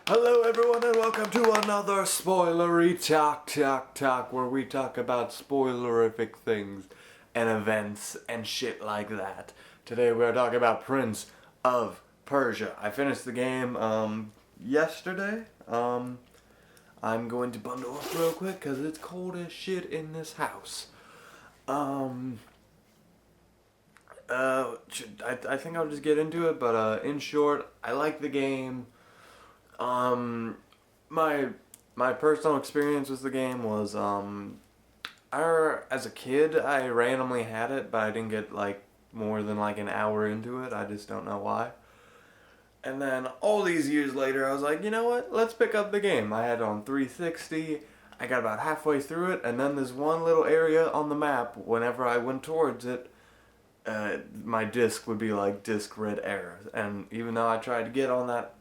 Hello everyone and welcome to another spoilery talk where we talk about spoilerific things and events and shit like that. Today we're talking about Prince of Persia. I finished the game yesterday. I'm going to bundle up real quick because it's cold as shit in this house. I think I'll just get into it, but in short, I like the game. My personal experience with the game was as a kid I randomly had it, but I didn't get like more than like an hour into it. I just don't know why. And then all these years later, I was like, you know what? Let's pick up the game. I had it on 360. I got about halfway through it, and then there's one little area on the map. Whenever I went towards it, my disc would be like disc red error. And even though I tried to get on that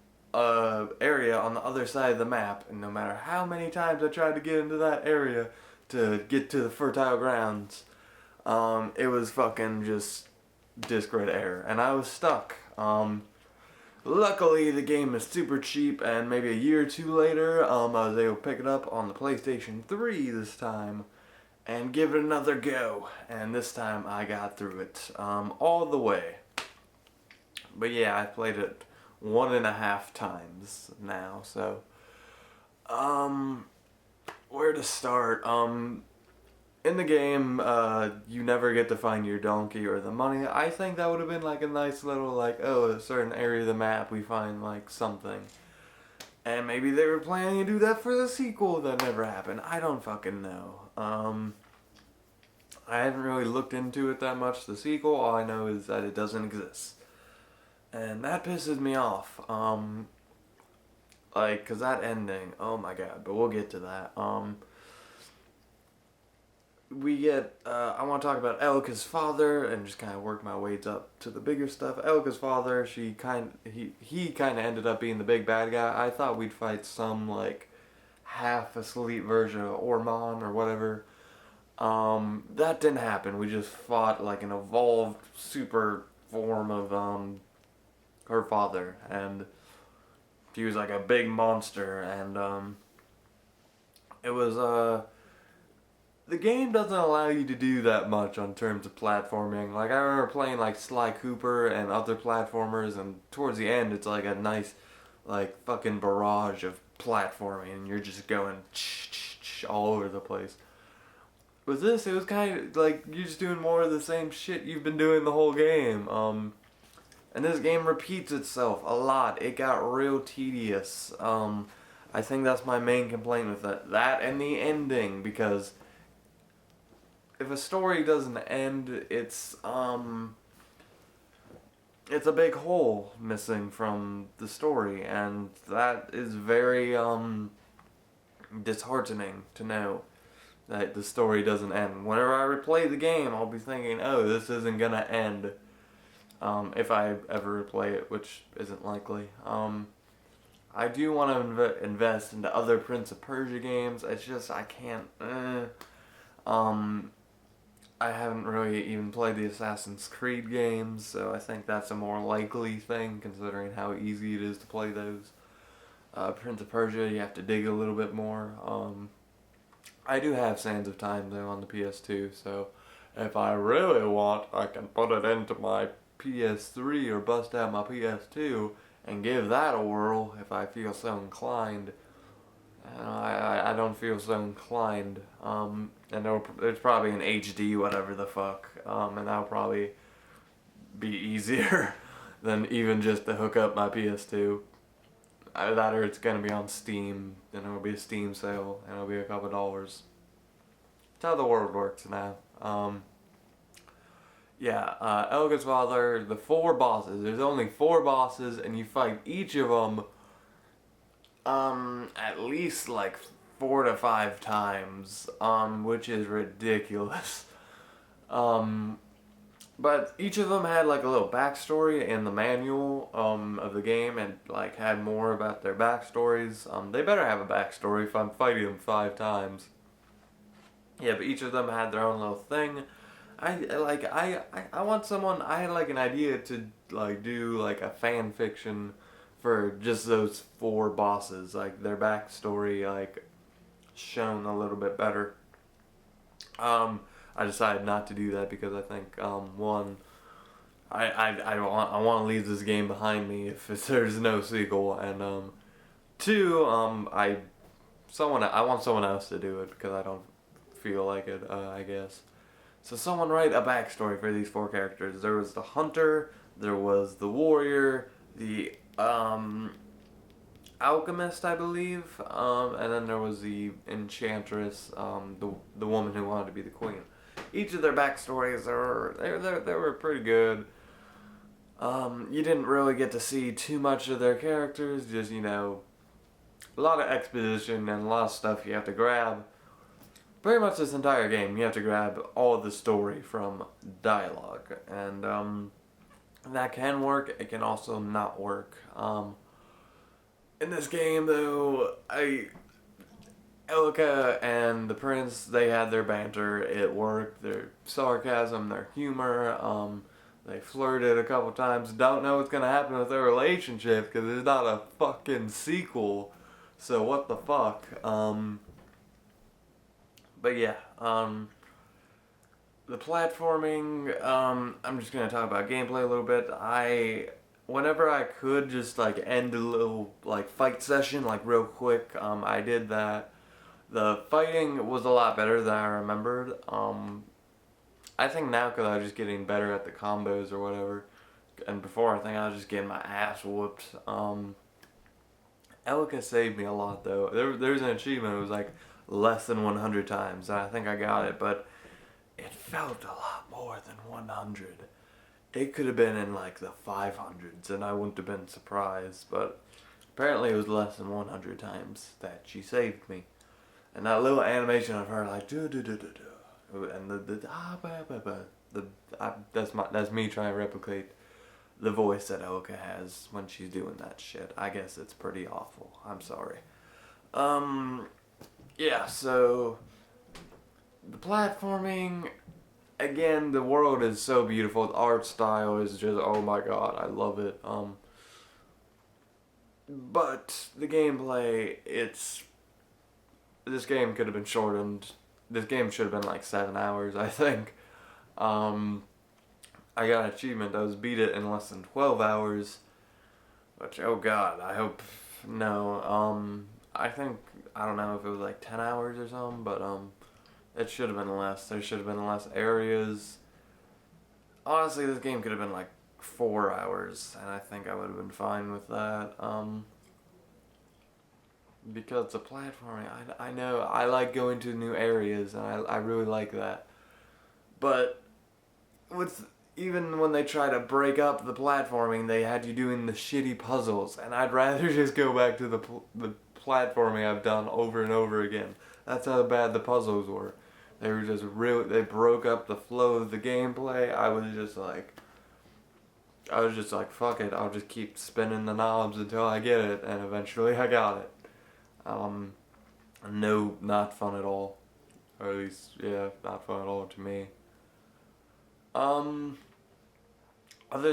area on the other side of the map, and no matter how many times I tried to get into that area to get to the fertile grounds, it was fucking just disc red error, and I was stuck. Luckily, the game is super cheap, and maybe a year or two later, I was able to pick it up on the PlayStation 3 this time, and give it another go, and this time I got through it, all the way. But yeah, I played it 1.5 times now, so, where to start? In the game, you never get to find your donkey or the money. I think that would have been like a nice little, like, oh, a certain area of the map we find, like, something. And maybe they were planning to do that for the sequel that never happened. I don't fucking know. I haven't really looked into it that much, the sequel. All I know is that it doesn't exist. And that pisses me off. Like, cause that ending, oh my god, but we'll get to that. I want to talk about Elka's father and just kind of work my way up to the bigger stuff. Elka's father, he kind of ended up being the big bad guy. I thought we'd fight some, like, half asleep version of Ormond or whatever. That didn't happen. We just fought, like, an evolved super form of, her father, and he was like a big monster, and it was the game doesn't allow you to do that much on terms of platforming. Like, I remember playing like Sly Cooper and other platformers, and towards the end it's like a nice, like, fucking barrage of platforming, and you're just going all over the place. With this, it was kind of like you're just doing more of the same shit you've been doing the whole game. And this game repeats itself a lot. It got real tedious. I think that's my main complaint with it. That and the ending, because if a story doesn't end, it's a big hole missing from the story, and that is very disheartening to know that the story doesn't end. Whenever I replay the game, I'll be thinking, oh, this isn't gonna end. If I ever replay it, which isn't likely. I do want to invest into other Prince of Persia games. It's just, I can't. I haven't really even played the Assassin's Creed games, so I think that's a more likely thing, considering how easy it is to play those. Prince of Persia, you have to dig a little bit more. I do have Sands of Time, though, on the PS2, so if I really want, I can put it into my PS3 or bust out my PS2 and give that a whirl if I feel so inclined. I don't feel so inclined. And there's probably an HD whatever the fuck, and that'll probably be easier than even just to hook up my PS2. Either that or it's gonna be on Steam, and it'll be a Steam sale, and it'll be a couple dollars. That's how the world works now. Yeah, Elga's father, the 4 bosses. There's only 4 bosses, and you fight each of them, at least like 4 to 5 times, which is ridiculous. But each of them had like a little backstory in the manual, of the game, and like had more about their backstories. They better have a backstory if I'm fighting them 5 times. Yeah, but each of them had their own little thing. I want someone, I had like an idea to like do like a fan fiction for just those four bosses. Like their backstory, like shown a little bit better. I decided not to do that because I think one, I want to leave this game behind me if there's no sequel, and two, I want someone else to do it because I don't feel like it. I guess. So someone write a backstory for these four characters. There was the hunter, there was the warrior, the alchemist, I believe, and then there was the enchantress, the woman who wanted to be the queen. Each of their backstories they were pretty good. You didn't really get to see too much of their characters, just a lot of exposition and a lot of stuff you have to grab. Pretty much this entire game, you have to grab all of the story from dialogue, and that can work. It can also not work. In this game, though, Elka and the prince, they had their banter. It worked. Their sarcasm, their humor. They flirted a couple times. Don't know what's gonna happen with their relationship because it's not a fucking sequel. So what the fuck? But yeah. The platforming. I'm just gonna talk about gameplay a little bit. Whenever I could just like end a little like fight session like real quick, I did that. The fighting was a lot better than I remembered. I think now because I was just getting better at the combos or whatever, and before I think I was just getting my ass whooped. Elka saved me a lot though. There's an achievement. It was like less than 100 times, and I think I got it, but it felt a lot more than 100. It could have been in like the 500s, and I wouldn't have been surprised, but apparently it was less than 100 times that she saved me. And that little animation of her like do do do do do, and that's me trying to replicate the voice that Elka has when she's doing that shit. I guess it's pretty awful. I'm sorry. Yeah. So the platforming. Again, the world is so beautiful. The art style is just, oh my god, I love it. But the gameplay, this game could have been shortened. This game should have been like 7 hours, I think. I got an achievement that was beat it in less than 12 hours. Which, oh god, I hope, no. I think, I don't know if it was like 10 hours or something, but, it should have been less. There should have been less areas. Honestly, this game could have been like 4 hours, and I think I would have been fine with that. Because the platforming, I know, I like going to new areas, and I really like that. But even when they try to break up the platforming, they had you doing the shitty puzzles, and I'd rather just go back to the platforming I've done over and over again. That's how bad the puzzles were. They were just they broke up the flow of the gameplay. I was just like, fuck it, I'll just keep spinning the knobs until I get it, and eventually I got it. No, not fun at all. Or at least, yeah, not fun at all to me. Other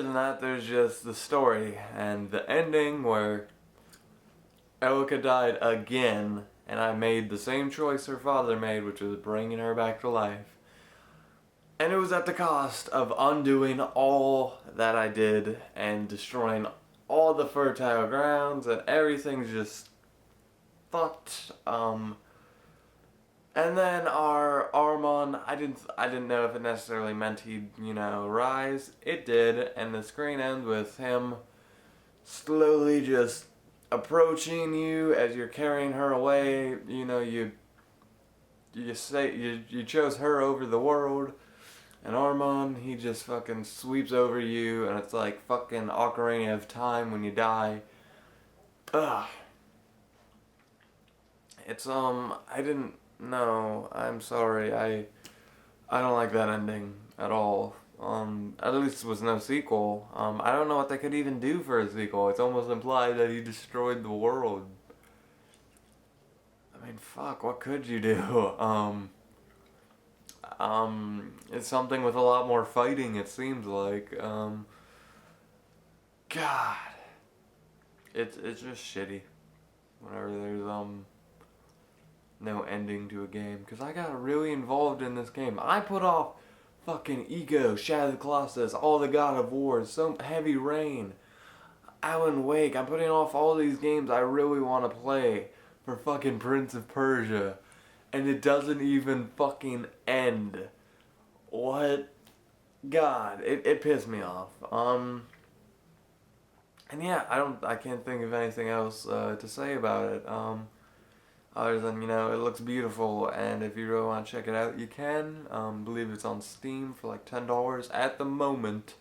than that, there's just the story and the ending where Elka died again, and I made the same choice her father made, which was bringing her back to life. And it was at the cost of undoing all that I did and destroying all the fertile grounds, and everything's just fucked. And then our Armon, I didn't know if it necessarily meant he'd, rise. It did, and the screen ends with him slowly just approaching you as you're carrying her away. You chose her over the world, and Armon, he just fucking sweeps over you, and it's like fucking Ocarina of Time when you die. Ugh. It's I didn't know. I'm sorry. I don't like that ending at all. At least with no sequel. I don't know what they could even do for a sequel. It's almost implied that he destroyed the world. I mean, fuck, what could you do? It's something with a lot more fighting, it seems like. God. it's just shitty whenever there's no ending to a game, because I got really involved in this game. I put off fucking Ego, Shadow of the Colossus, all the God of Wars, some Heavy Rain, Alan Wake. I'm putting off all these games I really want to play for fucking Prince of Persia, and it doesn't even fucking end. What? God, it pissed me off. And yeah, I can't think of anything else to say about it. Other than, it looks beautiful, and if you really want to check it out, you can. Believe it's on Steam for like $10 at the moment.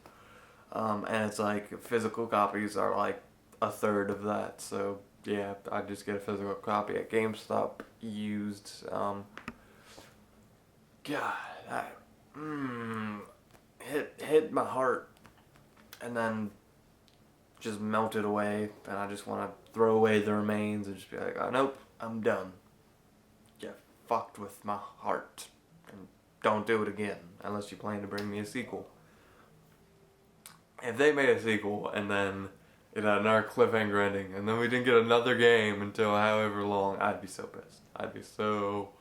And it's like physical copies are like a third of that. So yeah, I just get a physical copy at GameStop used. God, hit my heart, and then just melted away, and I just want to throw away the remains and just be like, oh, nope, I'm done. You fucked with my heart, and don't do it again unless you plan to bring me a sequel. If they made a sequel and then it had another cliffhanger ending, and then we didn't get another game until however long, I'd be so pissed. I'd be so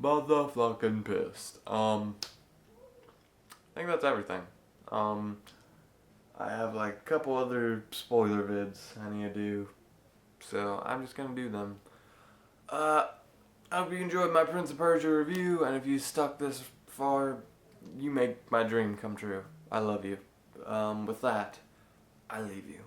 motherfucking pissed. I think that's everything. I have like a couple other spoiler vids I need to do, so I'm just gonna do them. I hope you enjoyed my Prince of Persia review, and if you stuck this far, you make my dream come true. I love you. With that, I leave you.